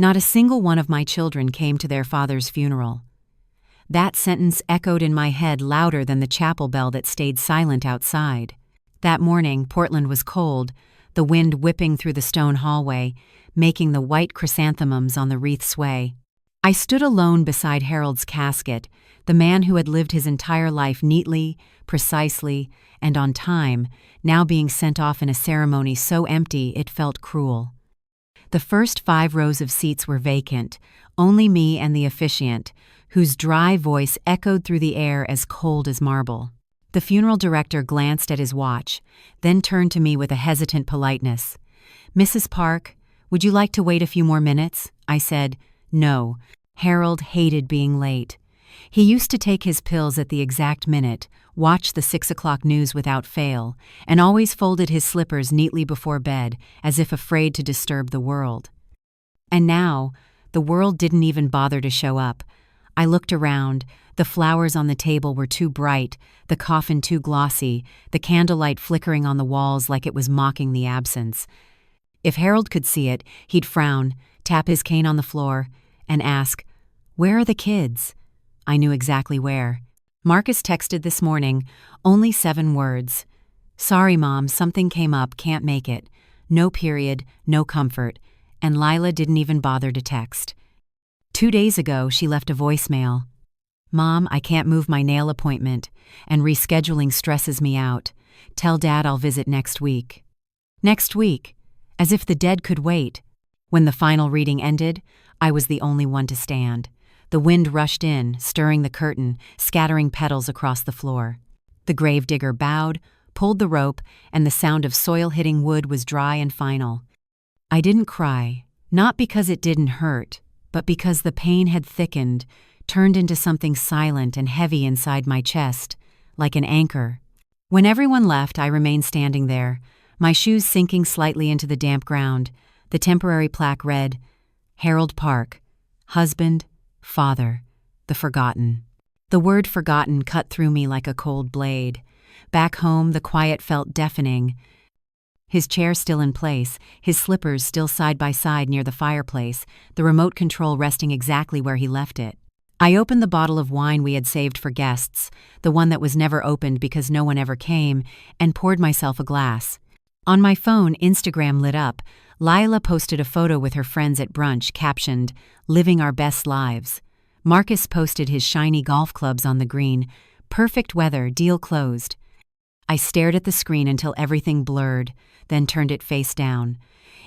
Not a single one of my children came to their father's funeral. That sentence echoed in my head louder than the chapel bell that stayed silent outside. That morning, Portland was cold, the wind whipping through the stone hallway, making the white chrysanthemums on the wreath sway. I stood alone beside Harold's casket, the man who had lived his entire life neatly, precisely, and on time, now being sent off in a ceremony so empty it felt cruel. The first 5 rows of seats were vacant, only me and the officiant, whose dry voice echoed through the air as cold as marble. The funeral director glanced at his watch, then turned to me with a hesitant politeness. "Mrs. Park, would you like to wait a few more minutes?" I said, "No." Harold hated being late. He used to take his pills at the exact minute, watch the 6 o'clock news without fail, and always folded his slippers neatly before bed, as if afraid to disturb the world. And now, the world didn't even bother to show up. I looked around. The flowers on the table were too bright, the coffin too glossy, the candlelight flickering on the walls like it was mocking the absence. If Harold could see it, he'd frown, tap his cane on the floor, and ask, "Where are the kids?" I knew exactly where. Marcus texted this morning, only 7 words. "Sorry, Mom, something came up, can't make it." No period, no comfort, and Lila didn't even bother to text. 2 days ago, she left a voicemail. "Mom, I can't move my nail appointment, and rescheduling stresses me out. Tell Dad I'll visit next week." Next week, as if the dead could wait. When the final reading ended, I was the only one to stand. The wind rushed in, stirring the curtain, scattering petals across the floor. The gravedigger bowed, pulled the rope, and the sound of soil hitting wood was dry and final. I didn't cry, not because it didn't hurt, but because the pain had thickened, turned into something silent and heavy inside my chest, like an anchor. When everyone left, I remained standing there, my shoes sinking slightly into the damp ground. The temporary plaque read, "Harold Park, husband, father, the forgotten." The word forgotten cut through me like a cold blade. Back home, the quiet felt deafening. His chair still in place, his slippers still side by side near the fireplace, the remote control resting exactly where he left it. I opened the bottle of wine we had saved for guests, the one that was never opened because no one ever came, and poured myself a glass. On my phone, Instagram lit up. Lila posted a photo with her friends at brunch captioned, "Living our best lives." Marcus posted his shiny golf clubs on the green. "Perfect weather, deal closed." I stared at the screen until everything blurred, then turned it face down.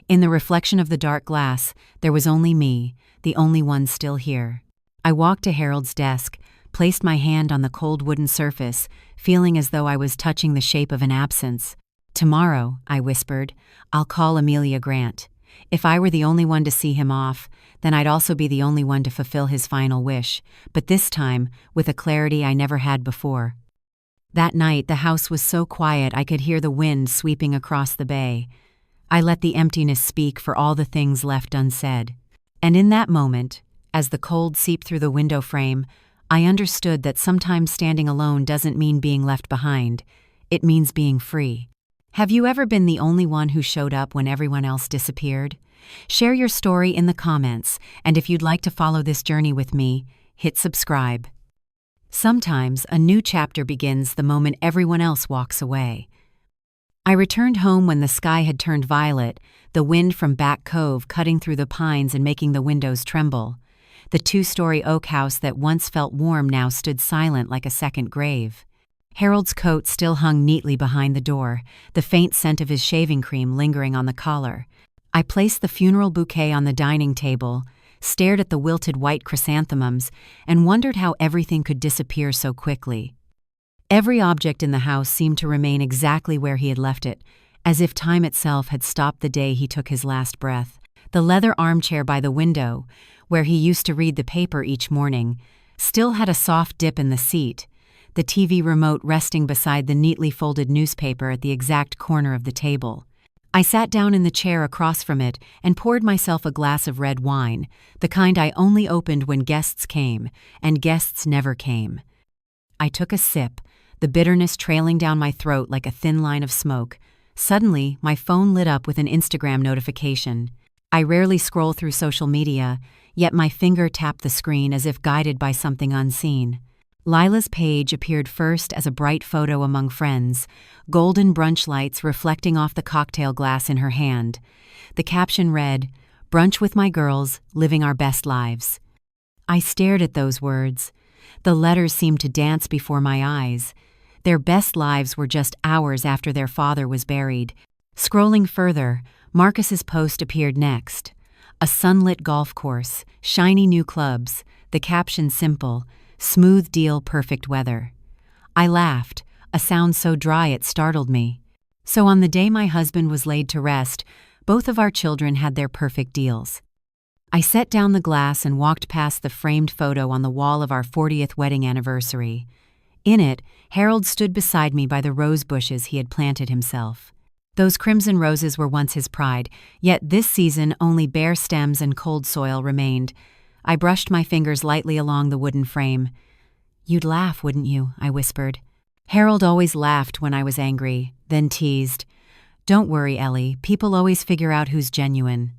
In the reflection of the dark glass, there was only me, the only one still here. I walked to Harold's desk, placed my hand on the cold wooden surface, feeling as though I was touching the shape of an absence. "Tomorrow," I whispered, "I'll call Amelia Grant. If I were the only one to see him off, then I'd also be the only one to fulfill his final wish, but this time, with a clarity I never had before." That night, the house was so quiet I could hear the wind sweeping across the bay. I let the emptiness speak for all the things left unsaid. And in that moment, as the cold seeped through the window frame, I understood that sometimes standing alone doesn't mean being left behind. It means being free. Have you ever been the only one who showed up when everyone else disappeared? Share your story in the comments, and if you'd like to follow this journey with me, hit subscribe. Sometimes a new chapter begins the moment everyone else walks away. I returned home when the sky had turned violet, the wind from Back Cove cutting through the pines and making the windows tremble. The 2-story oak house that once felt warm now stood silent like a second grave. Harold's coat still hung neatly behind the door, the faint scent of his shaving cream lingering on the collar. I placed the funeral bouquet on the dining table, stared at the wilted white chrysanthemums, and wondered how everything could disappear so quickly. Every object in the house seemed to remain exactly where he had left it, as if time itself had stopped the day he took his last breath. The leather armchair by the window, where he used to read the paper each morning, still had a soft dip in the seat, the TV remote resting beside the neatly folded newspaper at the exact corner of the table. I sat down in the chair across from it and poured myself a glass of red wine, the kind I only opened when guests came, and guests never came. I took a sip, the bitterness trailing down my throat like a thin line of smoke. Suddenly, my phone lit up with an Instagram notification. I rarely scroll through social media, yet my finger tapped the screen as if guided by something unseen. Lila's page appeared first as a bright photo among friends, golden brunch lights reflecting off the cocktail glass in her hand. The caption read, "Brunch with my girls, living our best lives." I stared at those words. The letters seemed to dance before my eyes. Their best lives were just hours after their father was buried. Scrolling further, Marcus's post appeared next. A sunlit golf course, shiny new clubs, the caption simple, "Smooth deal, perfect weather." I laughed, a sound so dry it startled me. So on the day my husband was laid to rest, both of our children had their perfect deals. I set down the glass and walked past the framed photo on the wall of our 40th wedding anniversary. In it, Harold stood beside me by the rose bushes he had planted himself. Those crimson roses were once his pride, yet this season only bare stems and cold soil remained. I brushed my fingers lightly along the wooden frame. "You'd laugh, wouldn't you?" I whispered. Harold always laughed when I was angry, then teased, "Don't worry, Ellie, people always figure out who's genuine."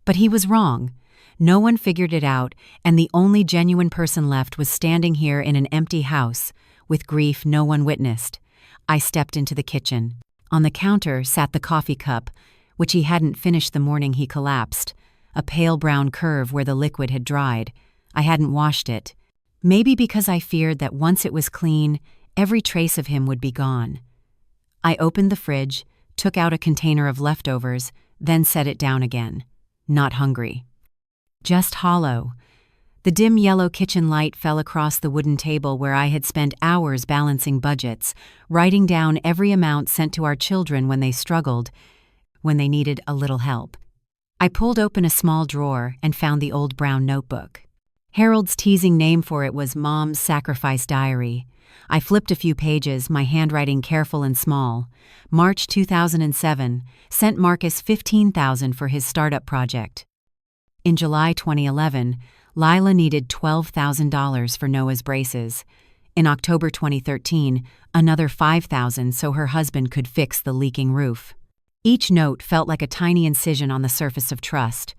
But he was wrong. No one figured it out, and the only genuine person left was standing here in an empty house, with grief no one witnessed. I stepped into the kitchen. On the counter sat the coffee cup, which he hadn't finished the morning he collapsed, a pale brown curve where the liquid had dried. I hadn't washed it. Maybe because I feared that once it was clean, every trace of him would be gone. I opened the fridge, took out a container of leftovers, then set it down again. Not hungry. Just hollow. The dim yellow kitchen light fell across the wooden table where I had spent hours balancing budgets, writing down every amount sent to our children when they struggled, when they needed a little help. I pulled open a small drawer and found the old brown notebook. Harold's teasing name for it was Mom's Sacrifice Diary. I flipped a few pages, my handwriting careful and small. March 2007, sent Marcus $15,000 for his startup project. In July 2011, Lila needed $12,000 for Noah's braces. In October 2013, another $5,000 so her husband could fix the leaking roof. Each note felt like a tiny incision on the surface of trust.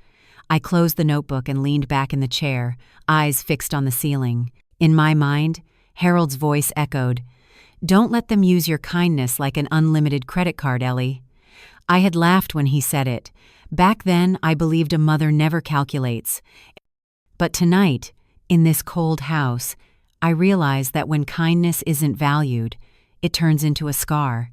I closed the notebook and leaned back in the chair, eyes fixed on the ceiling. In my mind, Harold's voice echoed, "Don't let them use your kindness like an unlimited credit card, Ellie." I had laughed when he said it. Back then, I believed a mother never calculates. But tonight, in this cold house, I realized that when kindness isn't valued, it turns into a scar.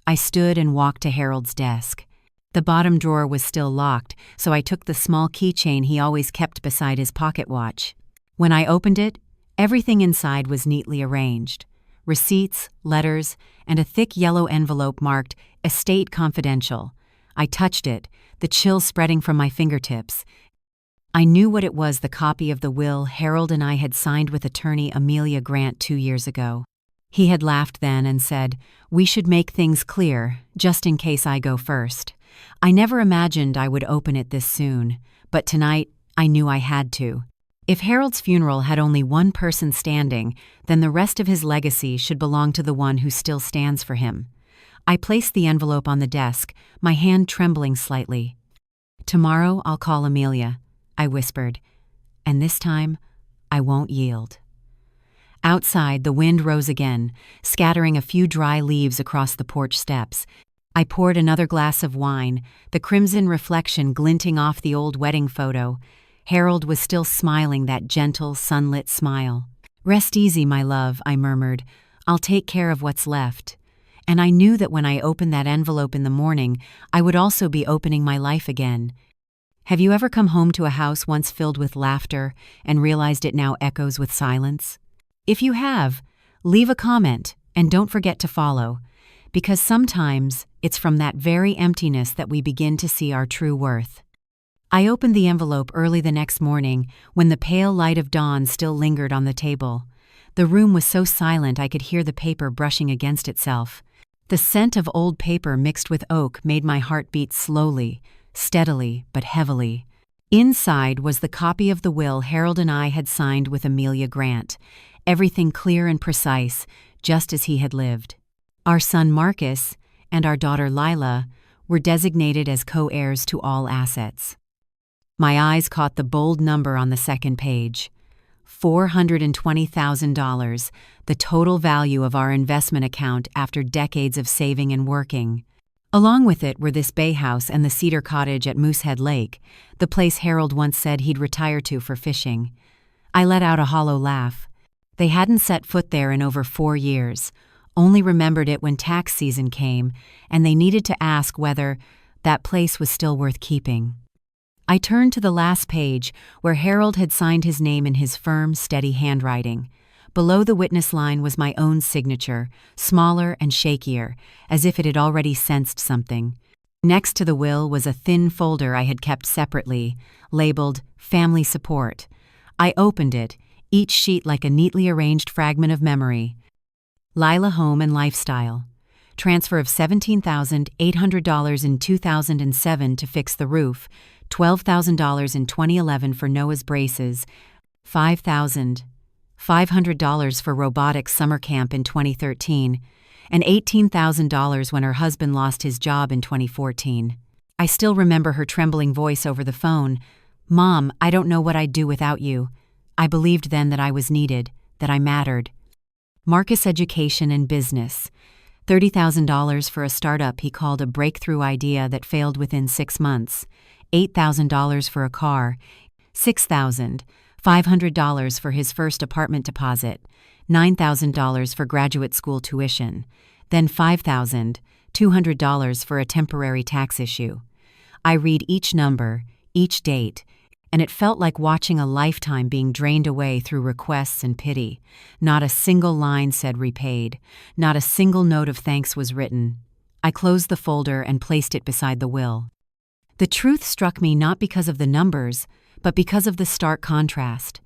I stood and walked to Harold's desk. The bottom drawer was still locked, so I took the small keychain he always kept beside his pocket watch. When I opened it, everything inside was neatly arranged. Receipts, letters, and a thick yellow envelope marked "Estate Confidential." I touched it, the chill spreading from my fingertips. I knew what it was, the copy of the will Harold and I had signed with attorney Amelia Grant 2 years ago. He had laughed then and said, "We should make things clear, just in case I go first." I never imagined I would open it this soon, but tonight I knew I had to. If Harold's funeral had only one person standing, then the rest of his legacy should belong to the one who still stands for him. I placed the envelope on the desk, my hand trembling slightly. "Tomorrow I'll call Amelia," I whispered, "and this time I won't yield." Outside, the wind rose again, scattering a few dry leaves across the porch steps. I poured another glass of wine, the crimson reflection glinting off the old wedding photo. Harold was still smiling that gentle, sunlit smile. "Rest easy, my love," I murmured. "I'll take care of what's left." And I knew that when I opened that envelope in the morning, I would also be opening my life again. Have you ever come home to a house once filled with laughter and realized it now echoes with silence? If you have, leave a comment and don't forget to follow, because sometimes it's from that very emptiness that we begin to see our true worth. I opened the envelope early the next morning when the pale light of dawn still lingered on the table. The room was so silent I could hear the paper brushing against itself. The scent of old paper mixed with oak made my heart beat slowly, steadily but heavily. Inside was the copy of the will Harold and I had signed with Amelia Grant, everything clear and precise, just as he had lived. Our son Marcus and our daughter Lila were designated as co-heirs to all assets. My eyes caught the bold number on the second page. $420,000, the total value of our investment account after decades of saving and working. Along with it were this bay house and the cedar cottage at Moosehead Lake, the place Harold once said he'd retire to for fishing. I let out a hollow laugh. They hadn't set foot there in over 4 years, only remembered it when tax season came, and they needed to ask whether that place was still worth keeping. I turned to the last page, where Harold had signed his name in his firm, steady handwriting. Below the witness line was my own signature, smaller and shakier, as if it had already sensed something. Next to the will was a thin folder I had kept separately, labeled Family Support. I opened it, each sheet like a neatly arranged fragment of memory. Lila Home and Lifestyle. Transfer of $17,800 in 2007 to fix the roof, $12,000 in 2011 for Noah's braces, $5,500 for robotics summer camp in 2013, and $18,000 when her husband lost his job in 2014. I still remember her trembling voice over the phone. "Mom, I don't know what I'd do without you." I believed then that I was needed, that I mattered. Marcus Education and Business. $30,000 for a startup he called a breakthrough idea that failed within 6 months. $8,000 for a car. $6,500 for his first apartment deposit. $9,000 for graduate school tuition. Then $5,200 for a temporary tax issue. I read each number, each date, and it felt like watching a lifetime being drained away through requests and pity. Not a single line said repaid. Not a single note of thanks was written. I closed the folder and placed it beside the will. The truth struck me not because of the numbers, but because of the stark contrast.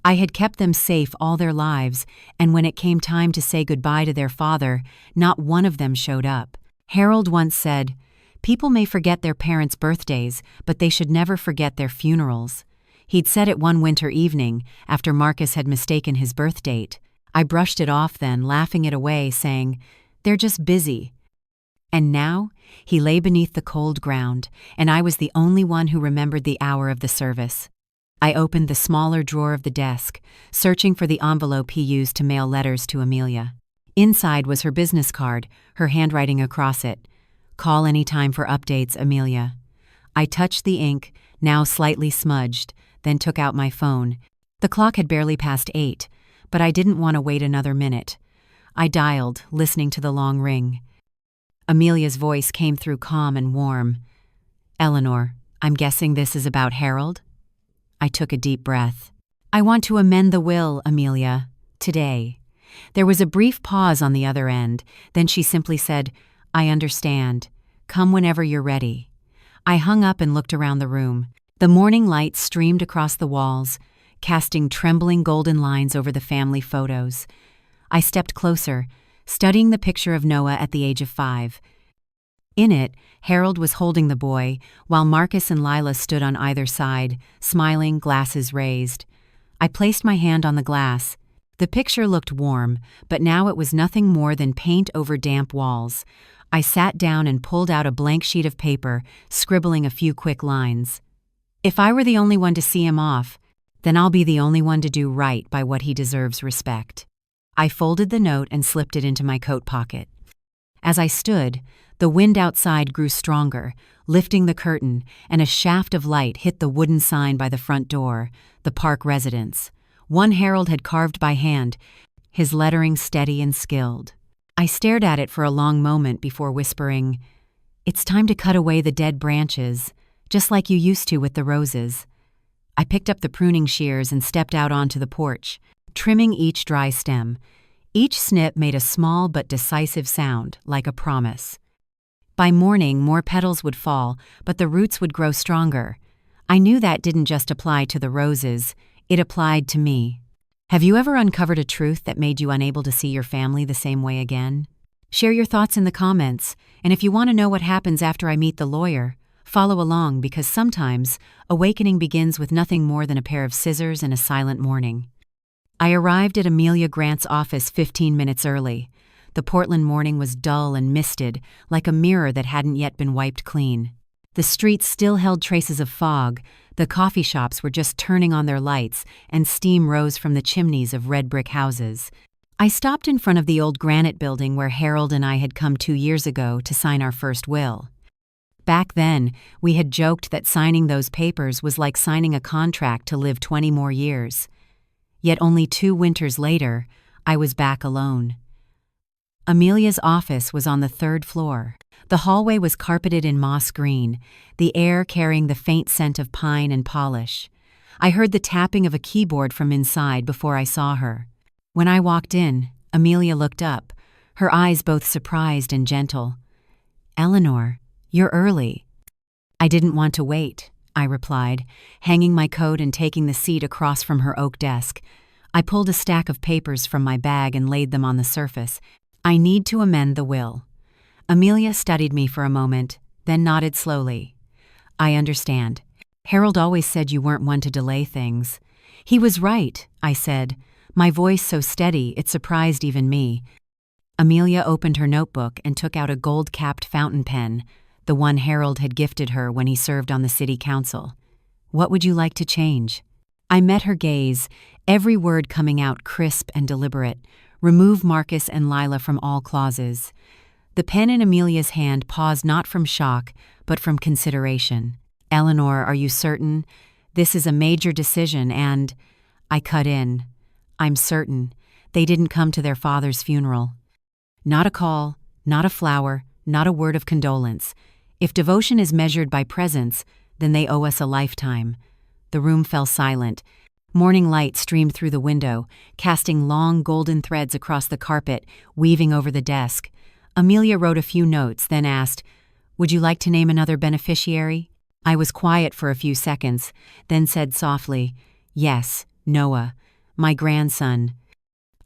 I had kept them safe all their lives, and when it came time to say goodbye to their father, not one of them showed up. Harold once said, "People may forget their parents' birthdays, but they should never forget their funerals." He'd said it one winter evening, after Marcus had mistaken his birth date. I brushed it off then, laughing it away, saying, "They're just busy." And now, he lay beneath the cold ground, and I was the only one who remembered the hour of the service. I opened the smaller drawer of the desk, searching for the envelope he used to mail letters to Amelia. Inside was her business card, her handwriting across it. "Call any time for updates, Amelia." I touched the ink, now slightly smudged, then took out my phone. The clock had barely passed 8, but I didn't want to wait another minute. I dialed, listening to the long ring. Amelia's voice came through calm and warm. "Eleanor, I'm guessing this is about Harold?" I took a deep breath. "I want to amend the will, Amelia. Today." There was a brief pause on the other end, then she simply said, "I understand. Come whenever you're ready." I hung up and looked around the room. The morning light streamed across the walls, casting trembling golden lines over the family photos. I stepped closer, studying the picture of Noah at the age of 5. In it, Harold was holding the boy, while Marcus and Lila stood on either side, smiling, glasses raised. I placed my hand on the glass. The picture looked warm, but now it was nothing more than paint over damp walls. I sat down and pulled out a blank sheet of paper, scribbling a few quick lines. If I were the only one to see him off, then I'll be the only one to do right by what he deserves respect. I folded the note and slipped it into my coat pocket. As I stood, the wind outside grew stronger, lifting the curtain, and a shaft of light hit the wooden sign by the front door, the park residence. One Harold had carved by hand, his lettering steady and skilled. I stared at it for a long moment before whispering, "It's time to cut away the dead branches, just like you used to with the roses." I picked up the pruning shears and stepped out onto the porch, trimming each dry stem. Each snip made a small but decisive sound, like a promise. By morning, more petals would fall, but the roots would grow stronger. I knew that didn't just apply to the roses, it applied to me. Have you ever uncovered a truth that made you unable to see your family the same way again? Share your thoughts in the comments, and if you want to know what happens after I meet the lawyer, follow along because sometimes awakening begins with nothing more than a pair of scissors and a silent morning. I arrived at Amelia Grant's office 15 minutes early. The Portland morning was dull and misted, like a mirror that hadn't yet been wiped clean. The streets still held traces of fog, The coffee shops were just turning on their lights, and steam rose from the chimneys of red brick houses. I stopped in front of the old granite building where Harold and I had come 2 years ago to sign our first will. Back then, we had joked that signing those papers was like signing a contract to live 20 more years. Yet only 2 winters later, I was back alone. Amelia's office was on the 3rd floor. The hallway was carpeted in moss green, the air carrying the faint scent of pine and polish. I heard the tapping of a keyboard from inside before I saw her. When I walked in, Amelia looked up, her eyes both surprised and gentle. "Eleanor, you're early." "I didn't want to wait," I replied, hanging my coat and taking the seat across from her oak desk. I pulled a stack of papers from my bag and laid them on the surface. "I need to amend the will." Amelia studied me for a moment, then nodded slowly. "I understand. Harold always said you weren't one to delay things." "He was right," I said, my voice so steady it surprised even me. Amelia opened her notebook and took out a gold-capped fountain pen, the one Harold had gifted her when he served on the city council. "What would you like to change?" I met her gaze, every word coming out crisp and deliberate. "Remove Marcus and Lila from all clauses." The pen in Amelia's hand paused not from shock, but from consideration. "Eleanor, are you certain? This is a major decision and—" I cut in. "I'm certain. They didn't come to their father's funeral. Not a call, not a flower, not a word of condolence. If devotion is measured by presence, then they owe us a lifetime." The room fell silent. Morning light streamed through the window, casting long golden threads across the carpet, weaving over the desk. Amelia wrote a few notes, then asked, "Would you like to name another beneficiary?" I was quiet for a few seconds, then said softly, "Yes, Noah, my grandson."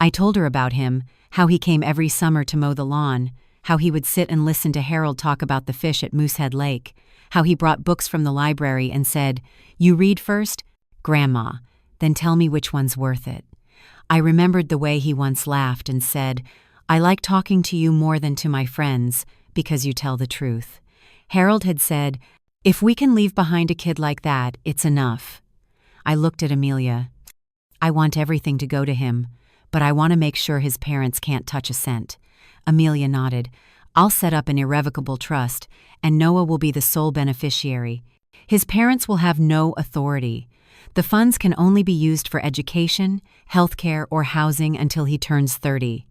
I told her about him, how he came every summer to mow the lawn, how he would sit and listen to Harold talk about the fish at Moosehead Lake, how he brought books from the library and said, "You read first, Grandma, then tell me which one's worth it." I remembered the way he once laughed and said, "I like talking to you more than to my friends, because you tell the truth." Harold had said, "If we can leave behind a kid like that, it's enough." I looked at Amelia. "I want everything to go to him, but I want to make sure his parents can't touch a cent." Amelia nodded. "I'll set up an irrevocable trust, and Noah will be the sole beneficiary. His parents will have no authority. The funds can only be used for education, healthcare, or housing until he turns 30.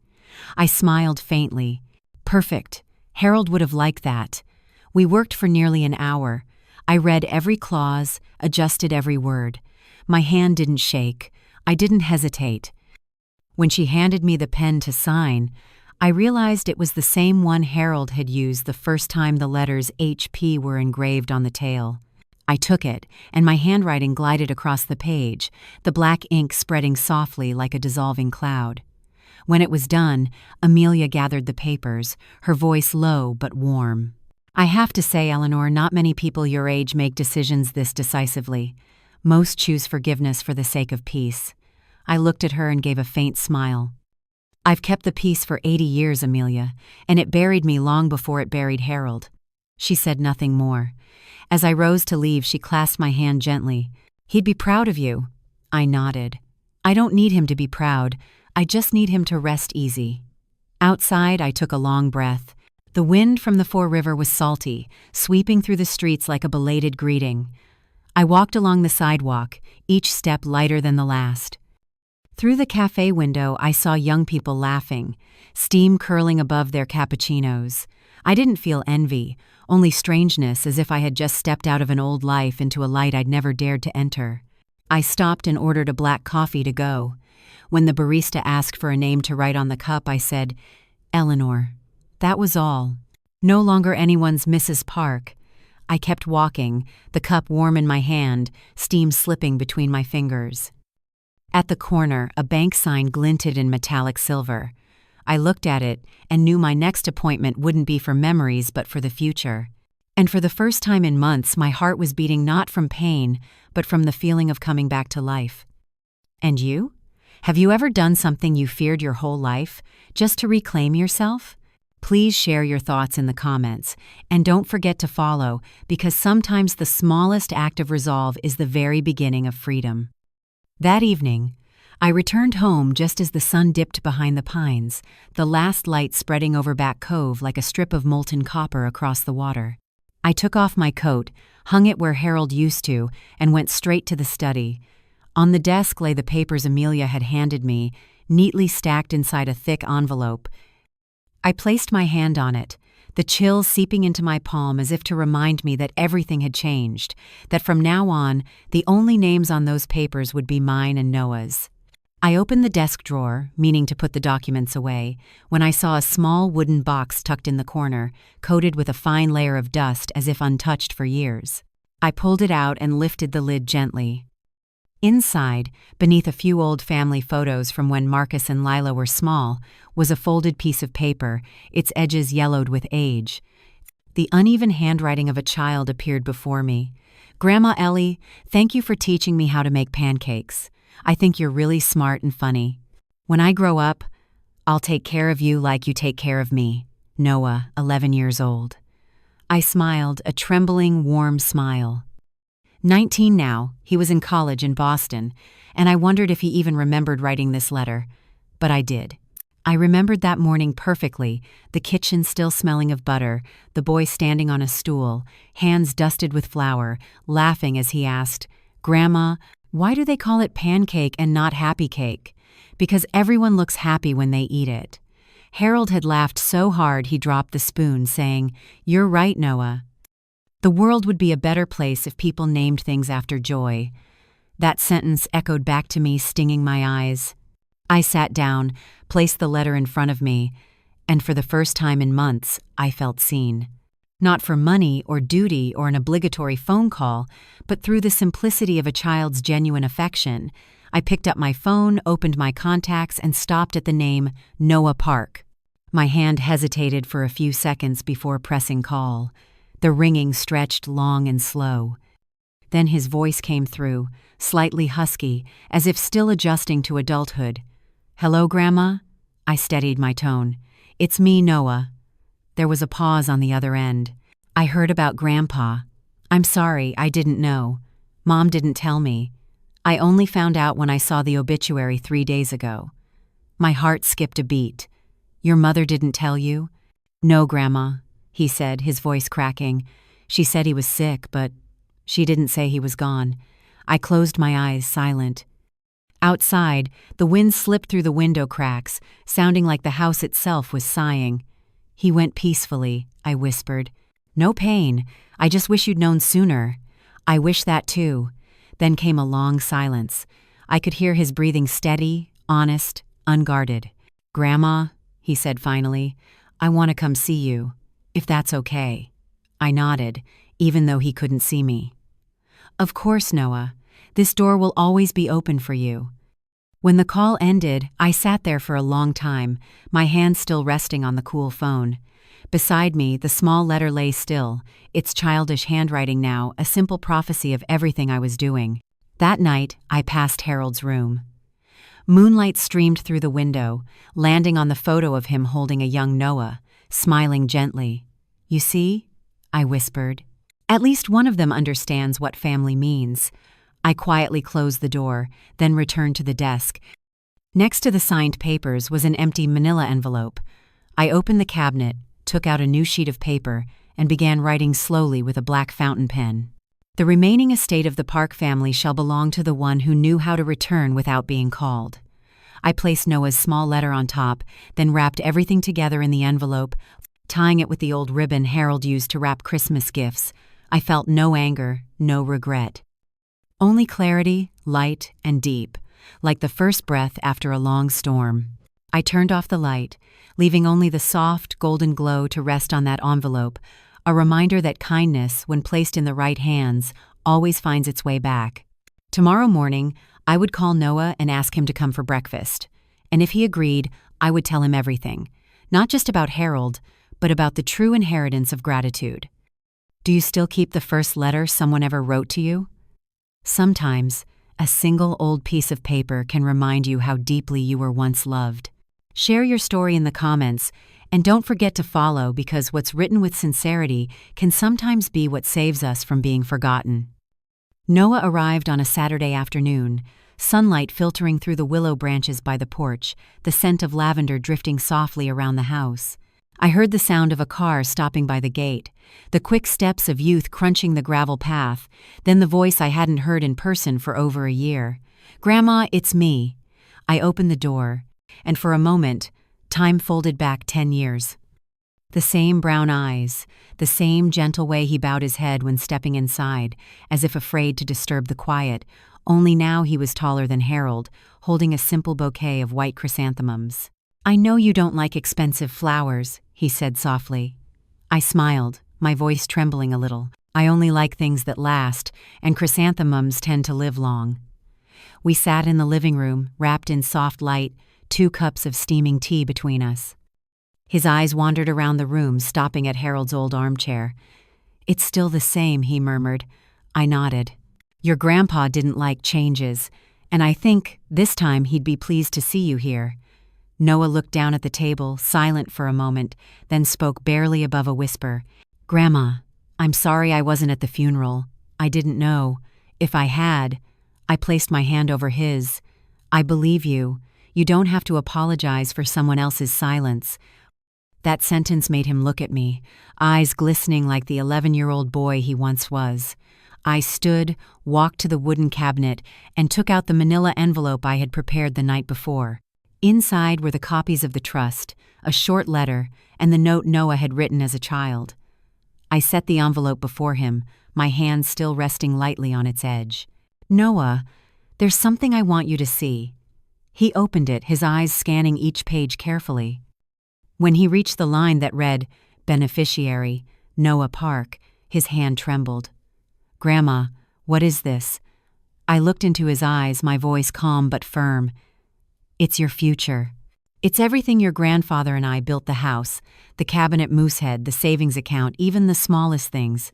I smiled faintly. Perfect. Harold would have liked that. We worked for nearly an hour. I read every clause, adjusted every word. My hand didn't shake. I didn't hesitate. When she handed me the pen to sign, I realized it was the same one Harold had used the first time the letters HP were engraved on the tail. I took it, and my handwriting glided across the page, the black ink spreading softly like a dissolving cloud. When it was done, Amelia gathered the papers, her voice low but warm. "I have to say, Eleanor, not many people your age make decisions this decisively. Most choose forgiveness for the sake of peace." I looked at her and gave a faint smile. "I've kept the peace for 80 years, Amelia, and it buried me long before it buried Harold." She said nothing more. As I rose to leave, she clasped my hand gently. "He'd be proud of you." I nodded. "I don't need him to be proud. I just need him to rest easy." Outside, I took a long breath. The wind from the Fore River was salty, sweeping through the streets like a belated greeting. I walked along the sidewalk, each step lighter than the last. Through the cafe window, I saw young people laughing, steam curling above their cappuccinos. I didn't feel envy, only strangeness, as if I had just stepped out of an old life into a light I'd never dared to enter. I stopped and ordered a black coffee to go. When the barista asked for a name to write on the cup, I said, "Eleanor." That was all. No longer anyone's Mrs. Park. I kept walking, the cup warm in my hand, steam slipping between my fingers. At the corner, a bank sign glinted in metallic silver. I looked at it and knew my next appointment wouldn't be for memories but for the future. And for the first time in months, my heart was beating not from pain, but from the feeling of coming back to life. And you? Have you ever done something you feared your whole life, just to reclaim yourself? Please share your thoughts in the comments, and don't forget to follow, because sometimes the smallest act of resolve is the very beginning of freedom. That evening, I returned home just as the sun dipped behind the pines, the last light spreading over Back Cove like a strip of molten copper across the water. I took off my coat, hung it where Harold used to, and went straight to the study. On the desk lay the papers Amelia had handed me, neatly stacked inside a thick envelope. I placed my hand on it, the chill seeping into my palm as if to remind me that everything had changed, that from now on, the only names on those papers would be mine and Noah's. I opened the desk drawer, meaning to put the documents away, when I saw a small wooden box tucked in the corner, coated with a fine layer of dust as if untouched for years. I pulled it out and lifted the lid gently. Inside, beneath a few old family photos from when Marcus and Lila were small, was a folded piece of paper, its edges yellowed with age. The uneven handwriting of a child appeared before me. "Grandma Ellie, thank you for teaching me how to make pancakes. I think you're really smart and funny. When I grow up, I'll take care of you like you take care of me. Noah, 11 years old." I smiled, a trembling, warm smile. 19 now, he was in college in Boston, and I wondered if he even remembered writing this letter. But I did. I remembered that morning perfectly, the kitchen still smelling of butter, the boy standing on a stool, hands dusted with flour, laughing as he asked, "Grandma, why do they call it pancake and not happy cake?" "Because everyone looks happy when they eat it." Harold had laughed so hard he dropped the spoon, saying, "You're right, Noah. The world would be a better place if people named things after joy." That sentence echoed back to me, stinging my eyes. I sat down, placed the letter in front of me, and for the first time in months, I felt seen. Not for money or duty or an obligatory phone call, but through the simplicity of a child's genuine affection. I picked up my phone, opened my contacts, and stopped at the name Noah Park. My hand hesitated for a few seconds before pressing call. The ringing stretched long and slow. Then his voice came through, slightly husky, as if still adjusting to adulthood. "Hello, Grandma?" I steadied my tone. "It's me, Noah." There was a pause on the other end. "I heard about Grandpa. I'm sorry, I didn't know. Mom didn't tell me. I only found out when I saw the obituary 3 days ago." My heart skipped a beat. "Your mother didn't tell you?" "No, Grandma," he said, his voice cracking. "She said he was sick, but she didn't say he was gone." I closed my eyes, silent. Outside, the wind slipped through the window cracks, sounding like the house itself was sighing. "He went peacefully," I whispered. "No pain. I just wish you'd known sooner." "I wish that too." Then came a long silence. I could hear his breathing steady, honest, unguarded. "Grandma," he said finally, "I want to come see you, if that's okay." I nodded, even though he couldn't see me. "Of course, Noah. This door will always be open for you." When the call ended, I sat there for a long time, my hand still resting on the cool phone. Beside me, the small letter lay still, its childish handwriting now a simple prophecy of everything I was doing. That night, I passed Harold's room. Moonlight streamed through the window, landing on the photo of him holding a young Noah, smiling gently. "You see?" I whispered. "At least one of them understands what family means." I quietly closed the door, then returned to the desk. Next to the signed papers was an empty manila envelope. I opened the cabinet, took out a new sheet of paper, and began writing slowly with a black fountain pen. "The remaining estate of the Park family shall belong to the one who knew how to return without being called." I placed Noah's small letter on top, then wrapped everything together in the envelope, tying it with the old ribbon Harold used to wrap Christmas gifts. I felt no anger, no regret. Only clarity, light, and deep, like the first breath after a long storm. I turned off the light, leaving only the soft, golden glow to rest on that envelope, a reminder that kindness, when placed in the right hands, always finds its way back. Tomorrow morning, I would call Noah and ask him to come for breakfast. And if he agreed, I would tell him everything, not just about Harold, but about the true inheritance of gratitude. Do you still keep the first letter someone ever wrote to you? Sometimes, a single old piece of paper can remind you how deeply you were once loved. Share your story in the comments, And don't forget to follow, because what's written with sincerity can sometimes be what saves us from being forgotten. Noah arrived on a Saturday afternoon, sunlight filtering through the willow branches by the porch, the scent of lavender drifting softly around the house. I heard the sound of a car stopping by the gate, the quick steps of youth crunching the gravel path, then the voice I hadn't heard in person for over a year. "Grandma, it's me." I opened the door, and for a moment, time folded back 10 years. The same brown eyes, the same gentle way he bowed his head when stepping inside, as if afraid to disturb the quiet, only now he was taller than Harold, holding a simple bouquet of white chrysanthemums. "I know you don't like expensive flowers," he said softly. I smiled, my voice trembling a little. "I only like things that last, and chrysanthemums tend to live long." We sat in the living room, wrapped in soft light, 2 cups of steaming tea between us. His eyes wandered around the room, stopping at Harold's old armchair. "It's still the same," he murmured. I nodded. "Your grandpa didn't like changes, and I think this time he'd be pleased to see you here." Noah looked down at the table, silent for a moment, then spoke barely above a whisper. "Grandma, I'm sorry I wasn't at the funeral. I didn't know. If I had—" I placed my hand over his. "I believe you. You don't have to apologize for someone else's silence." That sentence made him look at me, eyes glistening like the 11-year-old boy he once was. I stood, walked to the wooden cabinet, and took out the manila envelope I had prepared the night before. Inside were the copies of the trust, a short letter, and the note Noah had written as a child. I set the envelope before him, my hand still resting lightly on its edge. "Noah, there's something I want you to see." He opened it, his eyes scanning each page carefully. When he reached the line that read, "Beneficiary, Noah Park," his hand trembled. "Grandma, what is this?" I looked into his eyes, my voice calm but firm. "It's your future. It's everything your grandfather and I built the house, the cabinet moosehead, the savings account, even the smallest things.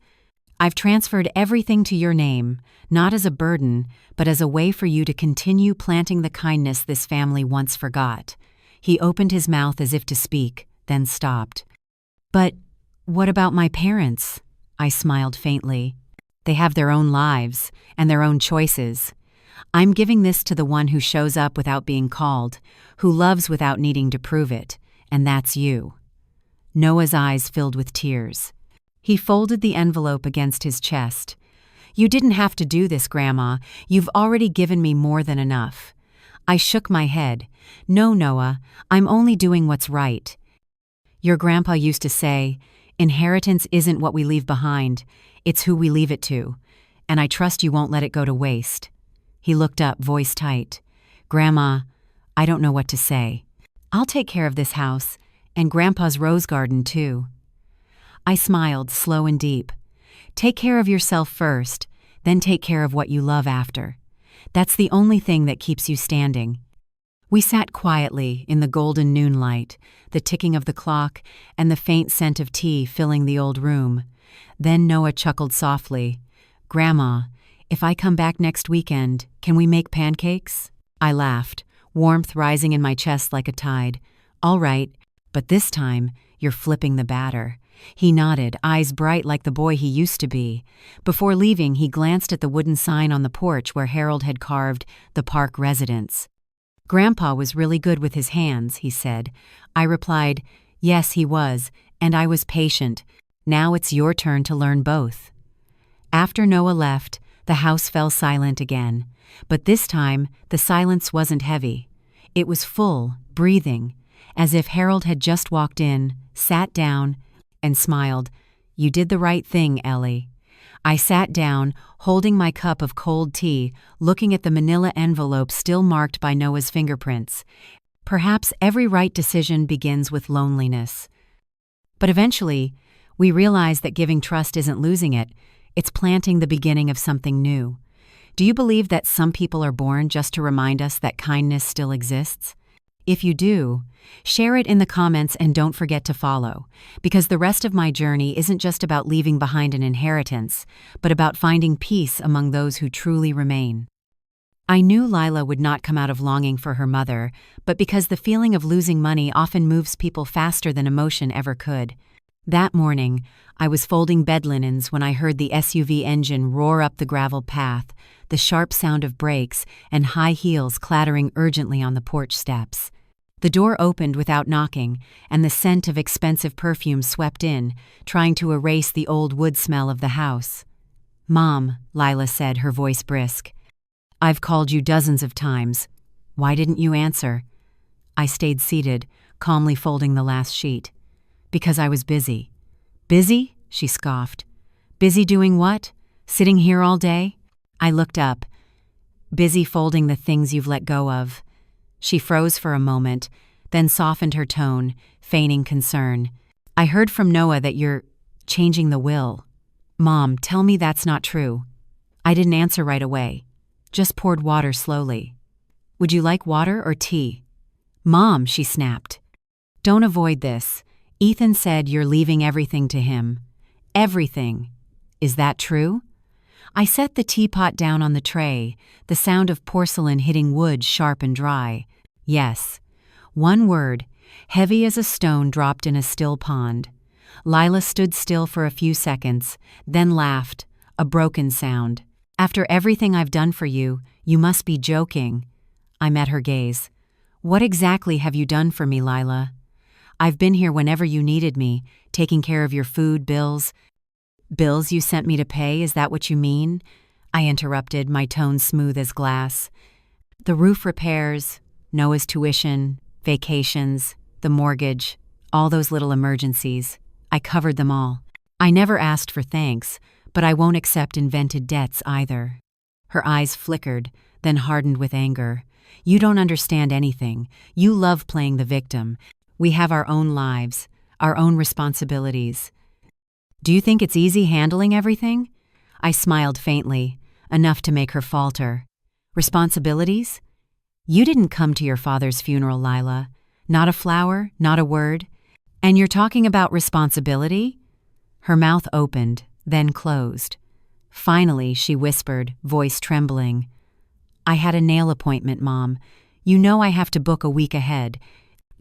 I've transferred everything to your name, not as a burden, but as a way for you to continue planting the kindness this family once forgot." He opened his mouth as if to speak, then stopped. "But what about my parents?" I smiled faintly. "They have their own lives, and their own choices. I'm giving this to the one who shows up without being called, who loves without needing to prove it, and that's you." Noah's eyes filled with tears. He folded the envelope against his chest. "You didn't have to do this, Grandma. You've already given me more than enough." I shook my head. "No, Noah, I'm only doing what's right. Your grandpa used to say, inheritance isn't what we leave behind, it's who we leave it to, and I trust you won't let it go to waste." He looked up, voice tight. "Grandma, I don't know what to say. I'll take care of this house, and Grandpa's rose garden too." I smiled, slow and deep. "Take care of yourself first, then take care of what you love after. That's the only thing that keeps you standing." We sat quietly in the golden noonlight, the ticking of the clock and the faint scent of tea filling the old room. Then Noah chuckled softly. "Grandma, if I come back next weekend, can we make pancakes?" I laughed, warmth rising in my chest like a tide. "All right, but this time you're flipping the batter." He nodded, eyes bright like the boy he used to be. Before leaving, he glanced at the wooden sign on the porch where Harold had carved "The Park Residence." "Grandpa was really good with his hands," he said. I replied, "Yes, he was, and I was patient. Now it's your turn to learn both." After Noah left, the house fell silent again. But this time, the silence wasn't heavy. It was full, breathing, as if Harold had just walked in, sat down, and smiled. "You did the right thing, Ellie." I sat down, holding my cup of cold tea, looking at the manila envelope still marked by Noah's fingerprints. Perhaps every right decision begins with loneliness. But eventually, we realize that giving trust isn't losing it, it's planting the beginning of something new. Do you believe that some people are born just to remind us that kindness still exists? If you do, share it in the comments and don't forget to follow, because the rest of my journey isn't just about leaving behind an inheritance, but about finding peace among those who truly remain. I knew Lila would not come out of longing for her mother, but because the feeling of losing money often moves people faster than emotion ever could. That morning, I was folding bed linens when I heard the SUV engine roar up the gravel path, the sharp sound of brakes and high heels clattering urgently on the porch steps. The door opened without knocking, and the scent of expensive perfume swept in, trying to erase the old wood smell of the house. "Mom," Lila said, her voice brisk. "I've called you dozens of times. Why didn't you answer?" I stayed seated, calmly folding the last sheet. "Because I was busy." "Busy?" she scoffed. "Busy doing what? Sitting here all day?" I looked up. "Busy folding the things you've let go of." She froze for a moment, then softened her tone, feigning concern. "I heard from Noah that you're changing the will." "Mom, tell me that's not true." I didn't answer right away, just poured water slowly. "Would you like water or tea?" "Mom," she snapped. "Don't avoid this. Ethan said you're leaving everything to him." "Everything. Is that true?" I set the teapot down on the tray, the sound of porcelain hitting wood sharp and dry. "Yes." One word, heavy as a stone dropped in a still pond. Lila stood still for a few seconds, then laughed, a broken sound. "After everything I've done for you, you must be joking." I met her gaze. "What exactly have you done for me, Lila?" "I've been here whenever you needed me, taking care of your food, bills." "Bills you sent me to pay, is that what you mean?" I interrupted, my tone smooth as glass. "The roof repairs, Noah's tuition, vacations, the mortgage, all those little emergencies. I covered them all. I never asked for thanks, but I won't accept invented debts either." Her eyes flickered, then hardened with anger. "You don't understand anything. You love playing the victim. We have our own lives, our own responsibilities. Do you think it's easy handling everything?" I smiled faintly, enough to make her falter. "Responsibilities? You didn't come to your father's funeral, Lila. Not a flower, not a word. And you're talking about responsibility?" Her mouth opened, then closed. Finally, she whispered, voice trembling. "I had a nail appointment, Mom. You know I have to book a week ahead.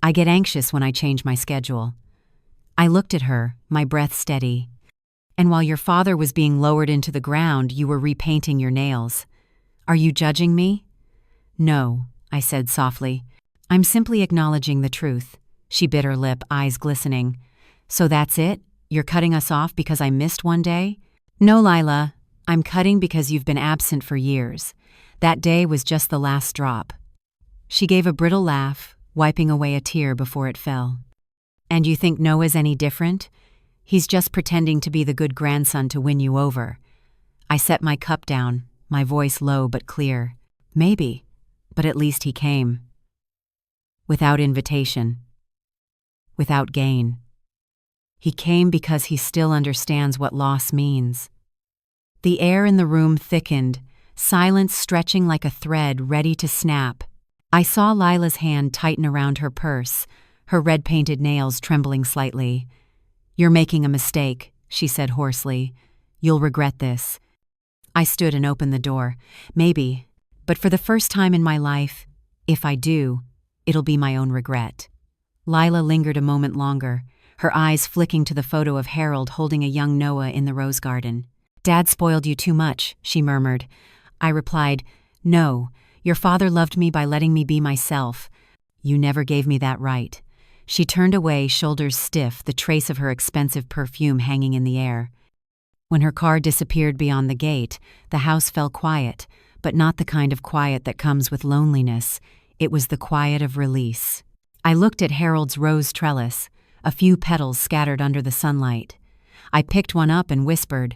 I get anxious when I change my schedule." I looked at her, my breath steady. "And while your father was being lowered into the ground, you were repainting your nails. Are you judging me?" "No," I said softly. "I'm simply acknowledging the truth." She bit her lip, eyes glistening. "So that's it? You're cutting us off because I missed one day?" "No, Lila. I'm cutting because you've been absent for years. That day was just the last drop." She gave a brittle laugh, wiping away a tear before it fell. "And you think Noah's any different? He's just pretending to be the good grandson to win you over." I set my cup down, my voice low but clear. "Maybe, but at least he came. Without invitation. Without gain. He came because he still understands what loss means." The air in the room thickened, silence stretching like a thread ready to snap. I saw Lila's hand tighten around her purse, her red-painted nails trembling slightly. "You're making a mistake," she said hoarsely. "You'll regret this." I stood and opened the door. "Maybe, but for the first time in my life, if I do, it'll be my own regret." Lila lingered a moment longer, her eyes flicking to the photo of Harold holding a young Noah in the rose garden. "Dad spoiled you too much," she murmured. I replied, "No, your father loved me by letting me be myself. You never gave me that right." She turned away, shoulders stiff, the trace of her expensive perfume hanging in the air. When her car disappeared beyond the gate, the house fell quiet, but not the kind of quiet that comes with loneliness. It was the quiet of release. I looked at Harold's rose trellis, a few petals scattered under the sunlight. I picked one up and whispered,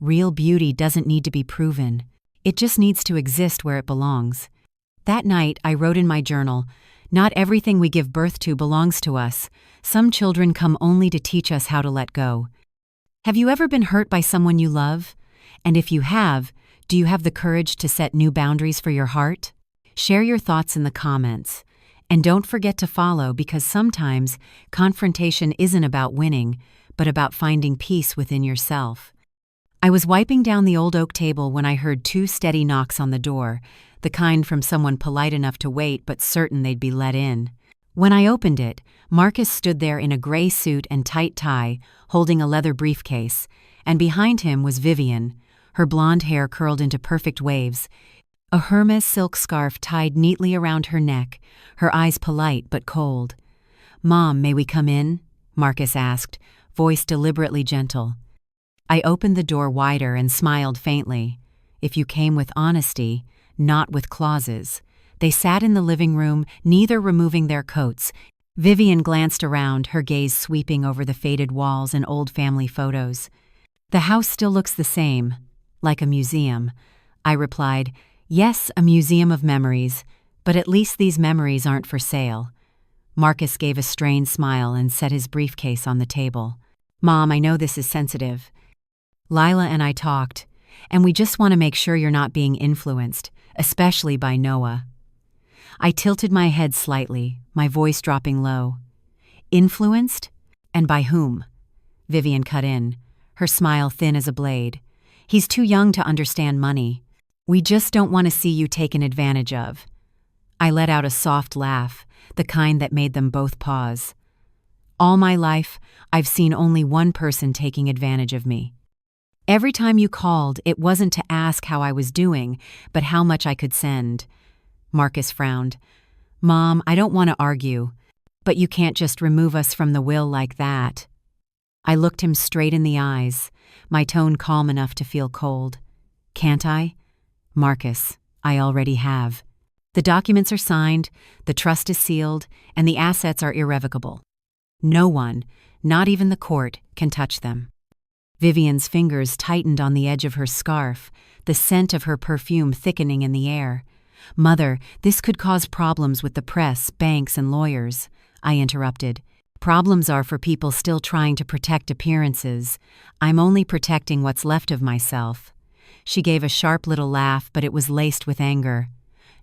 "Real beauty doesn't need to be proven. It just needs to exist where it belongs." That night, I wrote in my journal, "Not everything we give birth to belongs to us. Some children come only to teach us how to let go." Have you ever been hurt by someone you love? And if you have, do you have the courage to set new boundaries for your heart? Share your thoughts in the comments. And don't forget to follow, because sometimes confrontation isn't about winning, but about finding peace within yourself. I was wiping down the old oak table when I heard two steady knocks on the door, the kind from someone polite enough to wait but certain they'd be let in. When I opened it, Marcus stood there in a gray suit and tight tie, holding a leather briefcase, and behind him was Vivian, her blonde hair curled into perfect waves, a Hermes silk scarf tied neatly around her neck, her eyes polite but cold. "Mom, may we come in?" Marcus asked, voice deliberately gentle. I opened the door wider and smiled faintly. If you came with honesty, not with clauses. They sat in the living room, neither removing their coats. Vivian glanced around, her gaze sweeping over the faded walls and old family photos. "The house still looks the same, like a museum." I replied, "Yes, a museum of memories, but at least these memories aren't for sale." Marcus gave a strained smile and set his briefcase on the table. "Mom, I know this is sensitive. Lila and I talked, and we just want to make sure you're not being influenced, especially by Noah." I tilted my head slightly, my voice dropping low. "Influenced? And by whom?" Vivian cut in, her smile thin as a blade. "He's too young to understand money. We just don't want to see you taken advantage of." I let out a soft laugh, the kind that made them both pause. "All my life, I've seen only one person taking advantage of me. Every time you called, it wasn't to ask how I was doing, but how much I could send." Marcus frowned. "Mom, I don't want to argue, but you can't just remove us from the will like that." I looked him straight in the eyes, my tone calm enough to feel cold. "Can't I?" "Marcus, I already have. The documents are signed, the trust is sealed, and the assets are irrevocable. No one, not even the court, can touch them." Vivian's fingers tightened on the edge of her scarf, the scent of her perfume thickening in the air. "Mother, this could cause problems with the press, banks, and lawyers," I interrupted. "Problems are for people still trying to protect appearances. I'm only protecting what's left of myself." She gave a sharp little laugh, but it was laced with anger.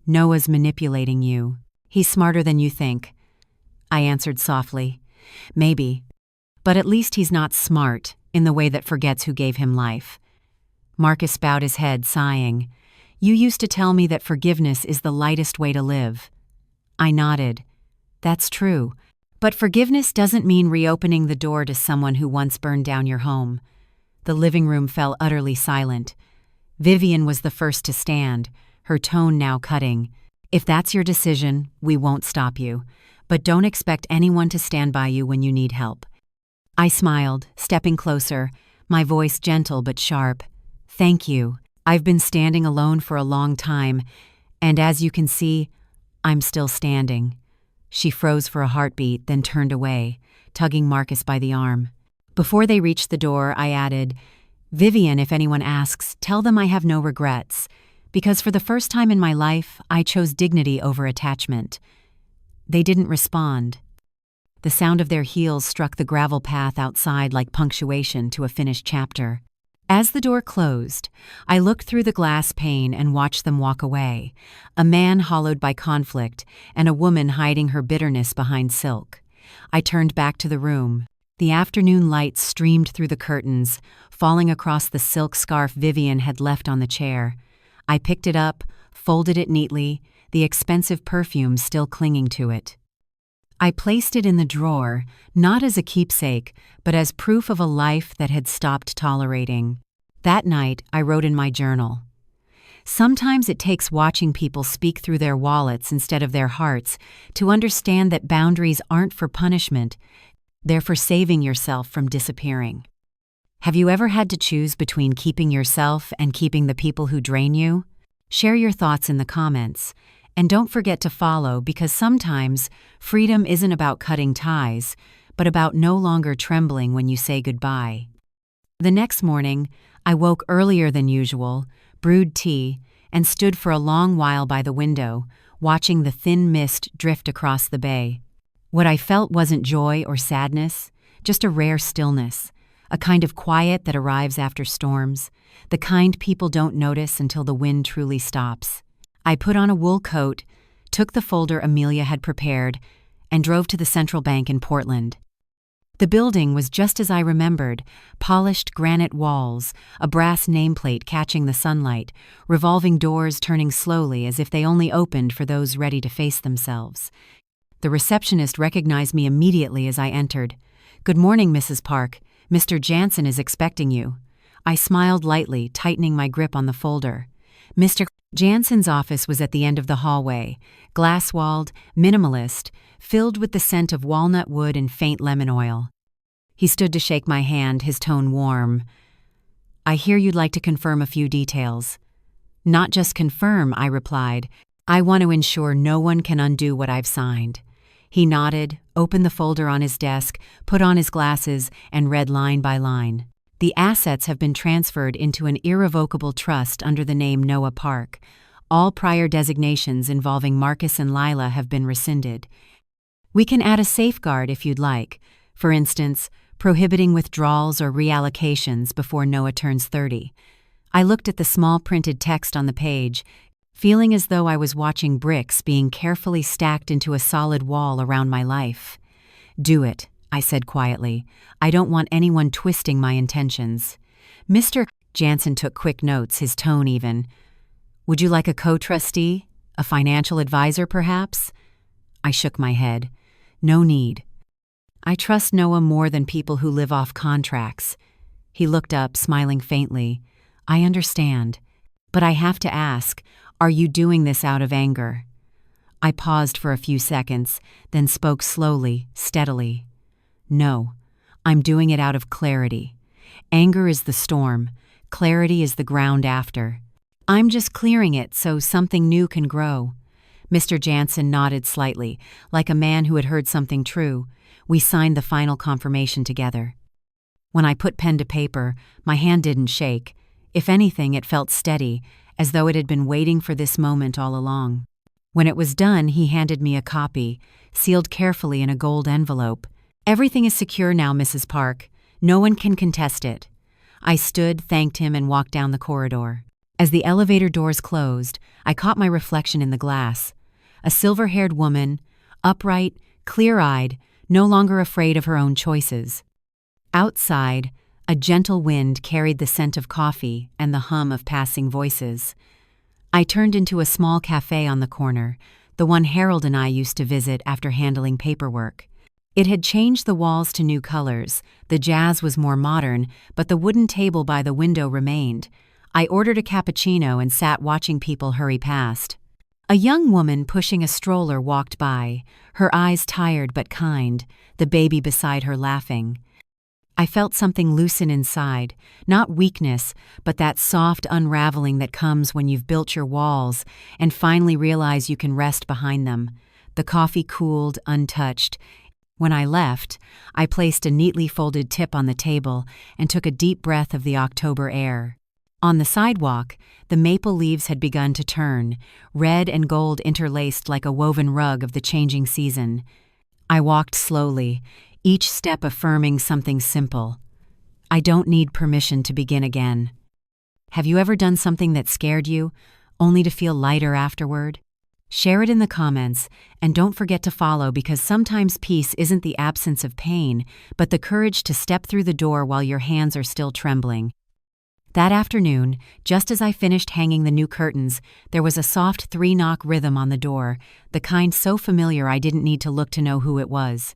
"Noah's manipulating you. He's smarter than you think." I answered softly, "Maybe. But at least he's not smart in the way that forgets who gave him life." Marcus bowed his head, sighing. "You used to tell me that forgiveness is the lightest way to live." I nodded. "That's true. But forgiveness doesn't mean reopening the door to someone who once burned down your home." The living room fell utterly silent. Vivian was the first to stand, her tone now cutting. "If that's your decision, we won't stop you. But don't expect anyone to stand by you when you need help." I smiled, stepping closer, my voice gentle but sharp. "Thank you. I've been standing alone for a long time, and as you can see, I'm still standing." She froze for a heartbeat, then turned away, tugging Marcus by the arm. Before they reached the door, I added, "Vivian, if anyone asks, tell them I have no regrets, because for the first time in my life, I chose dignity over attachment." They didn't respond. The sound of their heels struck the gravel path outside like punctuation to a finished chapter. As the door closed, I looked through the glass pane and watched them walk away, a man hollowed by conflict and a woman hiding her bitterness behind silk. I turned back to the room. The afternoon light streamed through the curtains, falling across the silk scarf Vivian had left on the chair. I picked it up, folded it neatly, the expensive perfume still clinging to it. I placed it in the drawer, not as a keepsake, but as proof of a life that had stopped tolerating. That night, I wrote in my journal, "Sometimes it takes watching people speak through their wallets instead of their hearts to understand that boundaries aren't for punishment, they're for saving yourself from disappearing." Have you ever had to choose between keeping yourself and keeping the people who drain you? Share your thoughts in the comments. And don't forget to follow, because sometimes freedom isn't about cutting ties, but about no longer trembling when you say goodbye. The next morning, I woke earlier than usual, brewed tea, and stood for a long while by the window, watching the thin mist drift across the bay. What I felt wasn't joy or sadness, just a rare stillness, a kind of quiet that arrives after storms, the kind people don't notice until the wind truly stops. I put on a wool coat, took the folder Amelia had prepared, and drove to the central bank in Portland. The building was just as I remembered: polished granite walls, a brass nameplate catching the sunlight, revolving doors turning slowly as if they only opened for those ready to face themselves. The receptionist recognized me immediately as I entered. "Good morning, Mrs. Park. Mr. Jansen is expecting you." I smiled lightly, tightening my grip on the folder. Mr. Jansen's office was at the end of the hallway, glass-walled, minimalist, filled with the scent of walnut wood and faint lemon oil. He stood to shake my hand, his tone warm. "I hear you'd like to confirm a few details." "Not just confirm," I replied. "I want to ensure no one can undo what I've signed." He nodded, opened the folder on his desk, put on his glasses, and read line by line. "The assets have been transferred into an irrevocable trust under the name Noah Park. All prior designations involving Marcus and Lila have been rescinded. We can add a safeguard if you'd like, for instance, prohibiting withdrawals or reallocations before Noah turns 30. I looked at the small printed text on the page, feeling as though I was watching bricks being carefully stacked into a solid wall around my life. "Do it," I said quietly. "I don't want anyone twisting my intentions." Mr. Jansen took quick notes, his tone even. "Would you like a co-trustee? A financial advisor, perhaps?" I shook my head. "No need. I trust Noah more than people who live off contracts." He looked up, smiling faintly. "I understand. But I have to ask, are you doing this out of anger?" I paused for a few seconds, then spoke slowly, steadily. "No, I'm doing it out of clarity. Anger is the storm. Clarity is the ground after. I'm just clearing it so something new can grow." Mr. Jansen nodded slightly, like a man who had heard something true. We signed the final confirmation together. When I put pen to paper, my hand didn't shake. If anything, it felt steady, as though it had been waiting for this moment all along. When it was done, he handed me a copy, sealed carefully in a gold envelope. "Everything is secure now, Mrs. Park. No one can contest it." I stood, thanked him, and walked down the corridor. As the elevator doors closed, I caught my reflection in the glass. A silver-haired woman, upright, clear-eyed, no longer afraid of her own choices. Outside, a gentle wind carried the scent of coffee and the hum of passing voices. I turned into a small cafe on the corner, the one Harold and I used to visit after handling paperwork. It had changed the walls to new colors, the jazz was more modern, but the wooden table by the window remained. I ordered a cappuccino and sat watching people hurry past. A young woman pushing a stroller walked by, her eyes tired but kind, the baby beside her laughing. I felt something loosen inside, not weakness, but that soft unraveling that comes when you've built your walls and finally realize you can rest behind them. The coffee cooled, untouched. When I left, I placed a neatly folded tip on the table and took a deep breath of the October air. On the sidewalk, the maple leaves had begun to turn, red and gold interlaced like a woven rug of the changing season. I walked slowly, each step affirming something simple. I don't need permission to begin again. Have you ever done something that scared you, only to feel lighter afterward? Share it in the comments, and don't forget to follow, because sometimes peace isn't the absence of pain, but the courage to step through the door while your hands are still trembling. That afternoon, just as I finished hanging the new curtains, there was a soft 3-knock rhythm on the door, the kind so familiar I didn't need to look to know who it was.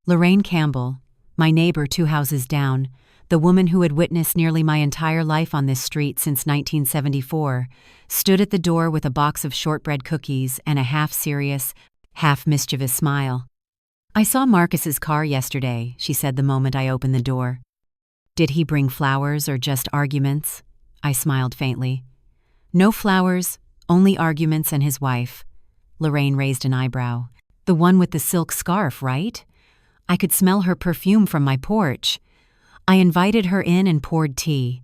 Lorraine Campbell, my neighbor 2 houses down, the woman who had witnessed nearly my entire life on this street since 1974, stood at the door with a box of shortbread cookies and a half-serious, half-mischievous smile. "I saw Marcus's car yesterday," she said the moment I opened the door. "Did he bring flowers or just arguments?" I smiled faintly. "No flowers, only arguments and his wife." Lorraine raised an eyebrow. "The one with the silk scarf, right? I could smell her perfume from my porch." I invited her in and poured tea.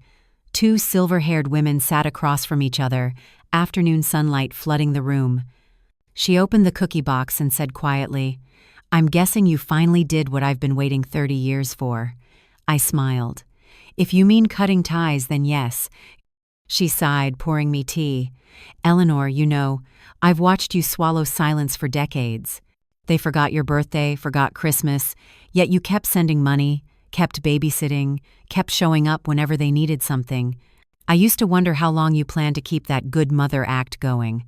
2 silver-haired women sat across from each other, afternoon sunlight flooding the room. She opened the cookie box and said quietly, "I'm guessing you finally did what I've been waiting 30 years for." I smiled. "If you mean cutting ties, then yes." She sighed, pouring me tea. "Eleanor, you know, I've watched you swallow silence for decades. They forgot your birthday, forgot Christmas, yet you kept sending money, kept babysitting, kept showing up whenever they needed something. I used to wonder how long you planned to keep that good mother act going.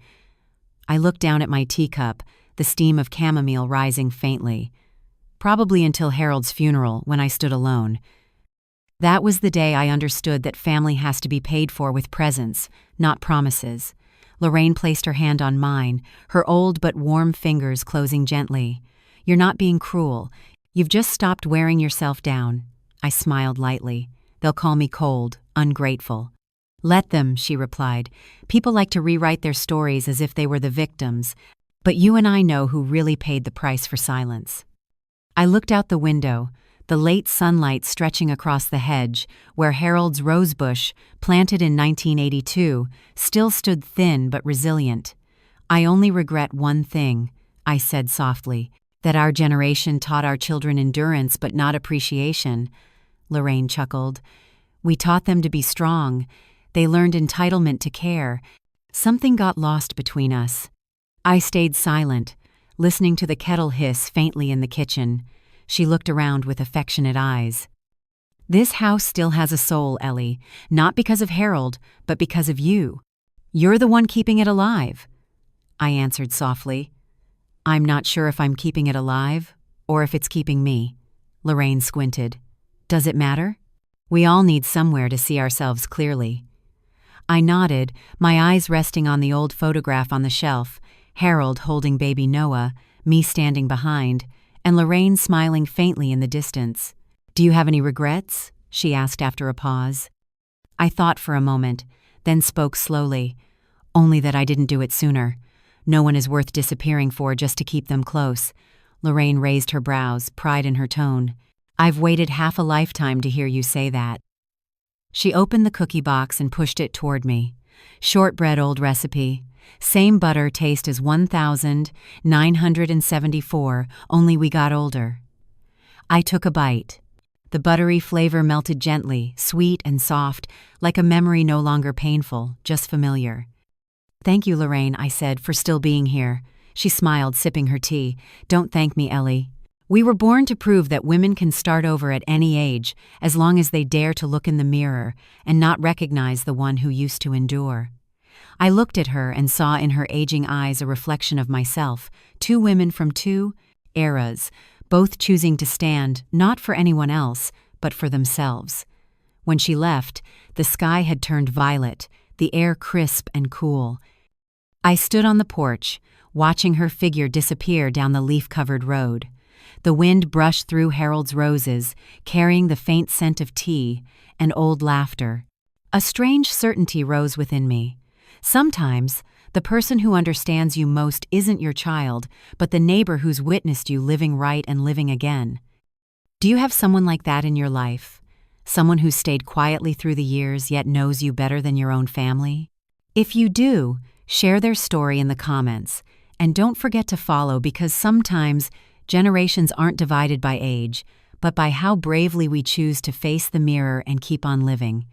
I looked down at my teacup, the steam of chamomile rising faintly. Probably until Harold's funeral, when I stood alone. That was the day I understood that family has to be paid for with presents, not promises. Lorraine placed her hand on mine, her old but warm fingers closing gently. You're not being cruel. You've just stopped wearing yourself down. I smiled lightly. They'll call me cold, ungrateful. Let them, she replied. People like to rewrite their stories as if they were the victims, but you and I know who really paid the price for silence. I looked out the window, the late sunlight stretching across the hedge, where Harold's rosebush, planted in 1982, still stood thin but resilient. I only regret one thing, I said softly, that our generation taught our children endurance but not appreciation. Lorraine chuckled. We taught them to be strong. They learned entitlement to care. Something got lost between us. I stayed silent, listening to the kettle hiss faintly in the kitchen. She looked around with affectionate eyes. This house still has a soul, Ellie, not because of Harold, but because of you. You're the one keeping it alive. I answered softly. I'm not sure if I'm keeping it alive, or if it's keeping me. Lorraine squinted. Does it matter? We all need somewhere to see ourselves clearly. I nodded, my eyes resting on the old photograph on the shelf, Harold holding baby Noah, me standing behind, and Lorraine smiling faintly in the distance. Do you have any regrets? She asked after a pause. I thought for a moment, then spoke slowly. Only that I didn't do it sooner. No one is worth disappearing for just to keep them close. Lorraine raised her brows, pride in her tone. I've waited half a lifetime to hear you say that. She opened the cookie box and pushed it toward me. Shortbread old recipe. Same butter taste as 1974, only we got older. I took a bite. The buttery flavor melted gently, sweet and soft, like a memory no longer painful, just familiar. Thank you, Lorraine, I said, for still being here. She smiled, sipping her tea. Don't thank me, Ellie. We were born to prove that women can start over at any age, as long as they dare to look in the mirror and not recognize the one who used to endure. I looked at her and saw in her aging eyes a reflection of myself, two women from two eras, both choosing to stand not for anyone else, but for themselves. When she left, the sky had turned violet, the air crisp and cool. I stood on the porch, watching her figure disappear down the leaf-covered road. The wind brushed through Harold's roses, carrying the faint scent of tea and old laughter. A strange certainty rose within me. Sometimes, the person who understands you most isn't your child, but the neighbor who's witnessed you living right and living again. Do you have someone like that in your life? Someone who's stayed quietly through the years yet knows you better than your own family? If you do, share their story in the comments. And don't forget to follow, because sometimes generations aren't divided by age, but by how bravely we choose to face the mirror and keep on living.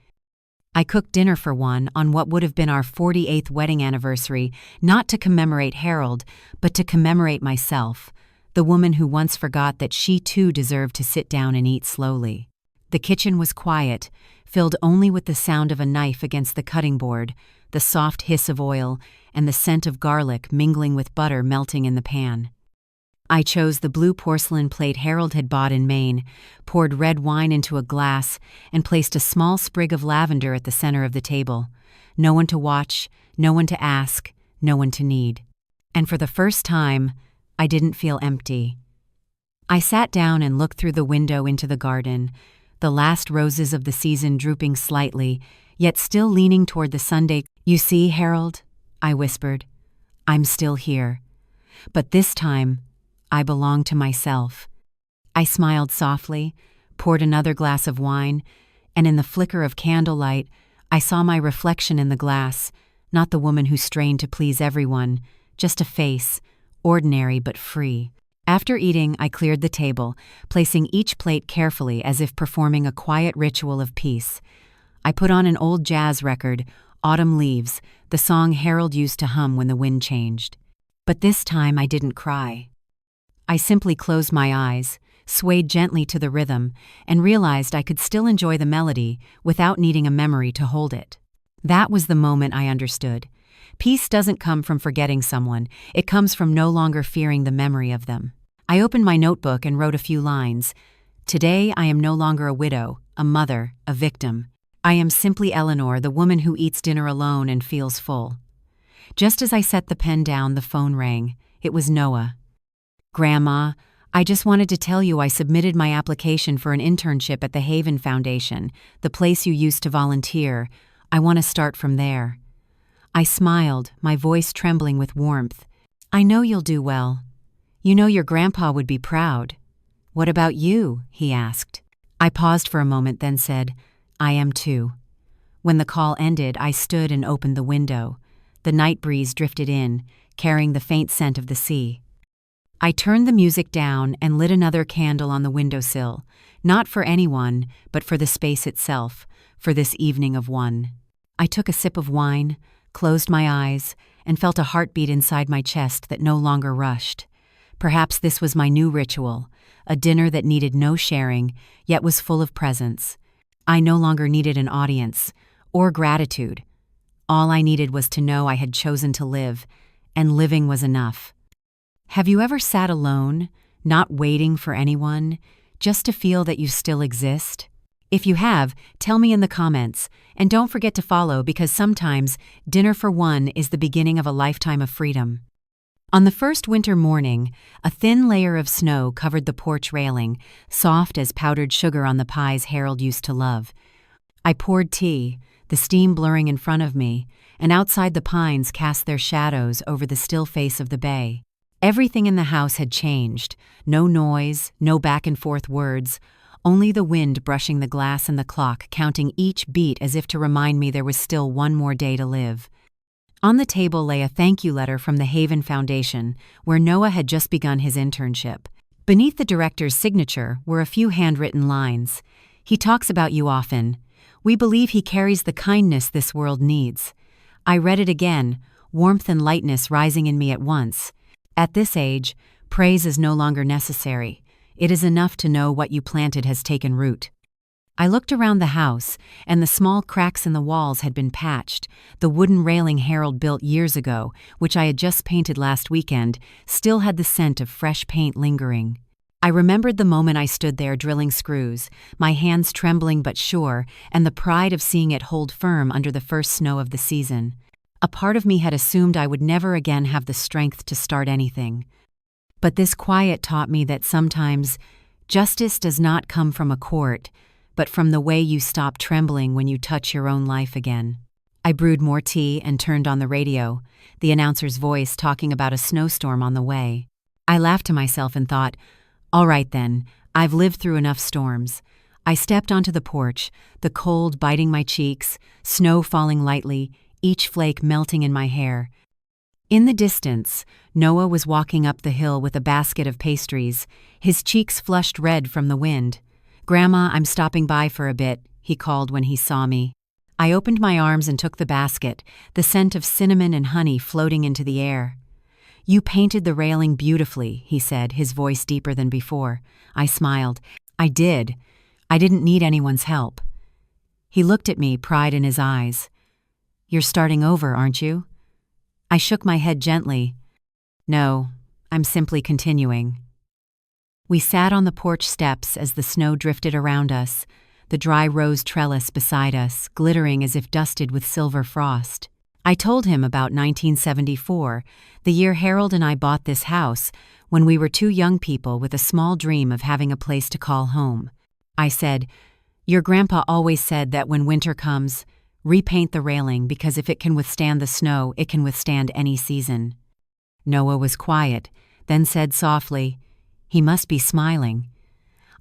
I cooked dinner for one on what would have been our 48th wedding anniversary, not to commemorate Harold, but to commemorate myself, the woman who once forgot that she too deserved to sit down and eat slowly. The kitchen was quiet, filled only with the sound of a knife against the cutting board, the soft hiss of oil, and the scent of garlic mingling with butter melting in the pan. I chose the blue porcelain plate Harold had bought in Maine, poured red wine into a glass, and placed a small sprig of lavender at the center of the table. No one to watch, no one to ask, no one to need. And for the first time, I didn't feel empty. I sat down and looked through the window into the garden, the last roses of the season drooping slightly, yet still leaning toward the Sunday. You see, Harold, I whispered, I'm still here. But this time, I belong to myself. I smiled softly, poured another glass of wine, and in the flicker of candlelight, I saw my reflection in the glass, not the woman who strained to please everyone, just a face, ordinary but free. After eating, I cleared the table, placing each plate carefully as if performing a quiet ritual of peace. I put on an old jazz record, Autumn Leaves, the song Harold used to hum when the wind changed. But this time I didn't cry. I simply closed my eyes, swayed gently to the rhythm, and realized I could still enjoy the melody without needing a memory to hold it. That was the moment I understood. Peace doesn't come from forgetting someone, it comes from no longer fearing the memory of them. I opened my notebook and wrote a few lines. Today I am no longer a widow, a mother, a victim. I am simply Eleanor, the woman who eats dinner alone and feels full. Just as I set the pen down, the phone rang. It was Noah. Grandma, I just wanted to tell you I submitted my application for an internship at the Haven Foundation, the place you used to volunteer. I want to start from there. I smiled, my voice trembling with warmth. I know you'll do well. You know your grandpa would be proud. What about you? He asked. I paused for a moment, then said, I am too. When the call ended, I stood and opened the window. The night breeze drifted in, carrying the faint scent of the sea. I turned the music down and lit another candle on the windowsill, not for anyone, but for the space itself, for this evening of one. I took a sip of wine, closed my eyes, and felt a heartbeat inside my chest that no longer rushed. Perhaps this was my new ritual, a dinner that needed no sharing, yet was full of presence. I no longer needed an audience, or gratitude. All I needed was to know I had chosen to live, and living was enough. Have you ever sat alone, not waiting for anyone, just to feel that you still exist? If you have, tell me in the comments, and don't forget to follow because sometimes dinner for one is the beginning of a lifetime of freedom. On the first winter morning, a thin layer of snow covered the porch railing, soft as powdered sugar on the pies Harold used to love. I poured tea, the steam blurring in front of me, and outside the pines cast their shadows over the still face of the bay. Everything in the house had changed. No noise, no back-and-forth words, only the wind brushing the glass and the clock counting each beat as if to remind me there was still one more day to live. On the table lay a thank you letter from the Haven Foundation, where Noah had just begun his internship. Beneath the director's signature were a few handwritten lines. He talks about you often. We believe he carries the kindness this world needs. I read it again, warmth and lightness rising in me at once. At this age, praise is no longer necessary. It is enough to know what you planted has taken root. I looked around the house, and the small cracks in the walls had been patched. The wooden railing Harold built years ago, which I had just painted last weekend, still had the scent of fresh paint lingering. I remembered the moment I stood there drilling screws, my hands trembling but sure, and the pride of seeing it hold firm under the first snow of the season. A part of me had assumed I would never again have the strength to start anything. But this quiet taught me that sometimes justice does not come from a court, but from the way you stop trembling when you touch your own life again. I brewed more tea and turned on the radio, the announcer's voice talking about a snowstorm on the way. I laughed to myself and thought, all right then, I've lived through enough storms. I stepped onto the porch, the cold biting my cheeks, snow falling lightly, each flake melting in my hair. In the distance, Noah was walking up the hill with a basket of pastries, his cheeks flushed red from the wind. Grandma, I'm stopping by for a bit, he called when he saw me. I opened my arms and took the basket, the scent of cinnamon and honey floating into the air. You painted the railing beautifully, he said, his voice deeper than before. I smiled. I did. I didn't need anyone's help. He looked at me, pride in his eyes. You're starting over, aren't you? I shook my head gently. No, I'm simply continuing. We sat on the porch steps as the snow drifted around us, the dry rose trellis beside us, glittering as if dusted with silver frost. I told him about 1974, the year Harold and I bought this house, when we were two young people with a small dream of having a place to call home. I said, your grandpa always said that when winter comes, repaint the railing because if it can withstand the snow, it can withstand any season. Noah was quiet, then said softly, he must be smiling.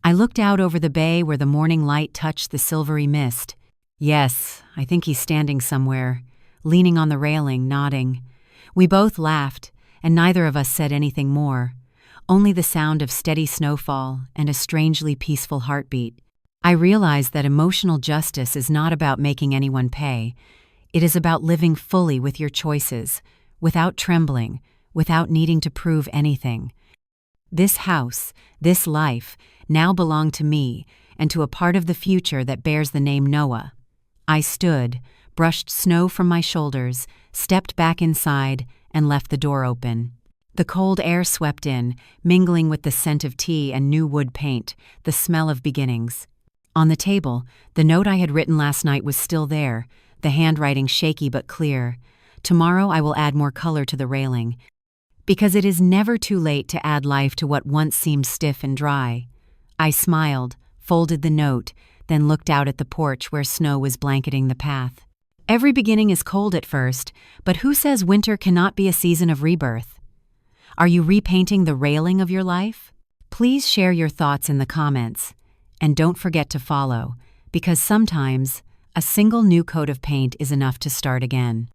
I looked out over the bay where the morning light touched the silvery mist. Yes, I think he's standing somewhere, leaning on the railing, nodding. We both laughed, and neither of us said anything more, only the sound of steady snowfall and a strangely peaceful heartbeat. I realized that emotional justice is not about making anyone pay. It is about living fully with your choices, without trembling, without needing to prove anything. This house, this life, now belong to me and to a part of the future that bears the name Noah. I stood, brushed snow from my shoulders, stepped back inside, and left the door open. The cold air swept in, mingling with the scent of tea and new wood paint, the smell of beginnings. On the table, the note I had written last night was still there, the handwriting shaky but clear. Tomorrow I will add more color to the railing, because it is never too late to add life to what once seemed stiff and dry. I smiled, folded the note, then looked out at the porch where snow was blanketing the path. Every beginning is cold at first, but who says winter cannot be a season of rebirth? Are you repainting the railing of your life? Please share your thoughts in the comments. And don't forget to follow, because sometimes a single new coat of paint is enough to start again.